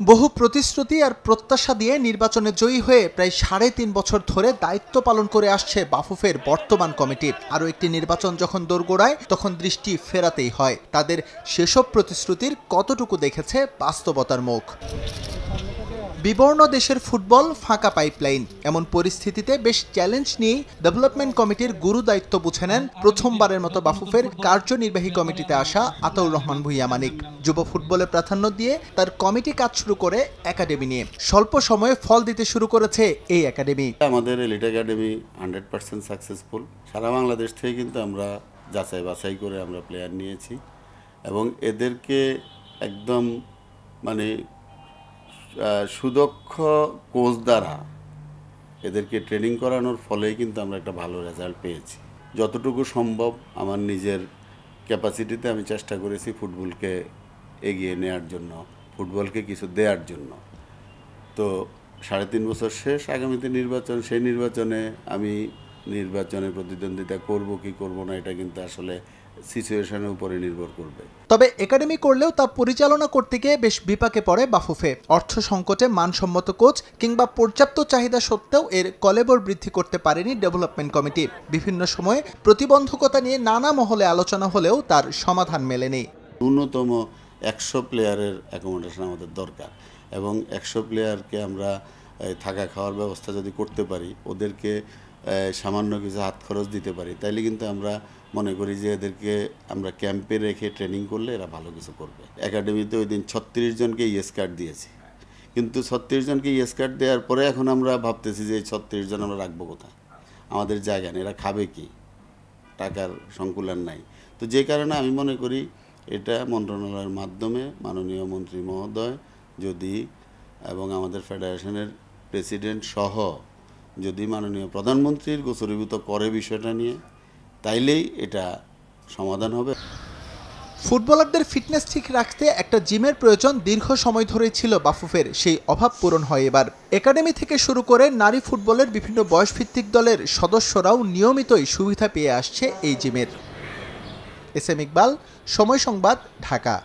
বহু প্রতিশ্রুতি আর প্রত্যাশা দিয়ে নির্বাচনে জয়ী হয়ে প্রায় ৩.৫ বছর ধরে দায়িত্ব পালন করে আসছে বাফুফের বর্তমান কমিটি। আরও একটি নির্বাচন যখন দোরগোড়ায় তখন দৃষ্টি ফেরাতেই হয় তাদের সেসব প্রতিশ্রুতির কতটুকু দেখেছে বাস্তবতার মুখ। বিবর্ণ দেশের ফুটবল, ফাঁকা পাইপলাইন, এমন পরিস্থিতিতে বেশ চ্যালেঞ্জ নিয়েই ডেভেলপমেন্ট কমিটির গুরু দায়িত্ব বুঝে নেন প্রথমবারের মতো বাফুফের কার্যনির্বাহী কমিটিতে আসা আতাউর রহমান ভূঁইয়া মানিক। যুব ফুটবলে প্রাধান্য দিয়ে তার কমিটি কাজ শুরু করে একাডেমি নিয়ে। স্বল্প সময়ে ফল দিতে শুরু করেছে এই একাডেমি। আমাদের এলিট একাডেমি 100% সাকসেসফুল। সারা বাংলাদেশ থেকে কিন্তু আমরা যাচাই বাছাই করে আমরা প্লেয়ার নিয়েছি এবং এদেরকে একদম সুদক্ষ কোচ দ্বারা এদেরকে ট্রেনিং করানোর ফলেই কিন্তু আমরা একটা ভালো রেজাল্ট পেয়েছি। যতটুকু সম্ভব আমার নিজের ক্যাপাসিটিতে আমি চেষ্টা করেছি ফুটবলকে এগিয়ে নেওয়ার জন্য, ফুটবলকে কিছু দেওয়ার জন্য। তো 3.5 বছর শেষ, আগামীতে নির্বাচন, সেই নির্বাচনে আমি নির্বাচনে প্রতিদ্বন্দ্বিতা করব কি করব না এটা কিন্তু আসলে সিচুয়েশনের উপরে নির্ভর করবে। তবে একাডেমি করলেও তা পরিচালনা করতে গিয়ে বেশ বিপাকে পড়ে বাফুফে। অর্থ সংকটে মানসম্মত কোচ কিংবা পর্যাপ্ত চাহিদা সত্ত্বেও এর কলেবর বৃদ্ধি করতে পারেনি ডেভেলপমেন্ট কমিটি। বিভিন্ন সময়ে প্রতিবন্ধকতা নিয়ে নানা মহলে আলোচনা হলেও তার সমাধান মেলেনি। ন্যূনতম 100 প্লেয়ারের অ্যাকোমোডেশন আমাদের দরকার এবং 100 প্লেয়ারকে আমরা থাকা খাওয়ার ব্যবস্থা যদি করতে পারি, ওদেরকে সামান্য কিছু হাত খরচ দিতে পারি, তাইলে কিন্তু আমরা মনে করি যে এদেরকে আমরা ক্যাম্পে রেখে ট্রেনিং করলে এরা ভালো কিছু করবে। একাডেমিতে ওই দিন 36 জনকে ইয়েস কার্ড দিয়েছি, কিন্তু 36 জনকে ইয়েস কার্ড দেওয়ার পরে এখন আমরা ভাবতেছি যে এই 36 জন আমরা রাখবো কোথায়, আমাদের জায়গা নেই, এরা খাবে কি, টাকার সংকুলান নাই। তো যে কারণে আমি মনে করি এটা মন্ত্রণালয়ের মাধ্যমে মাননীয় মন্ত্রী মহোদয় যদি এবং আমাদের ফেডারেশনের প্রেসিডেন্ট সহ যদি মাননীয় প্রধানমন্ত্রীর গোচরীভূত করে বিষয়টা নিয়ে, তাইলেই এটা সমাধান হবে। ফুটবলারদের ফিটনেস ঠিক রাখতে একটা জিমের প্রয়োজন দীর্ঘ সময় ধরেই ছিল বাফুফের, সেই অভাব পূরণ হয় এবার। একাডেমি থেকে শুরু করে নারী ফুটবলের বিভিন্ন বয়সভিত্তিক দলের সদস্যরাও নিয়মিতই সুবিধা পেয়ে আসছে এই জিমের। এস এম ইকবাল, সময় সংবাদ, ঢাকা।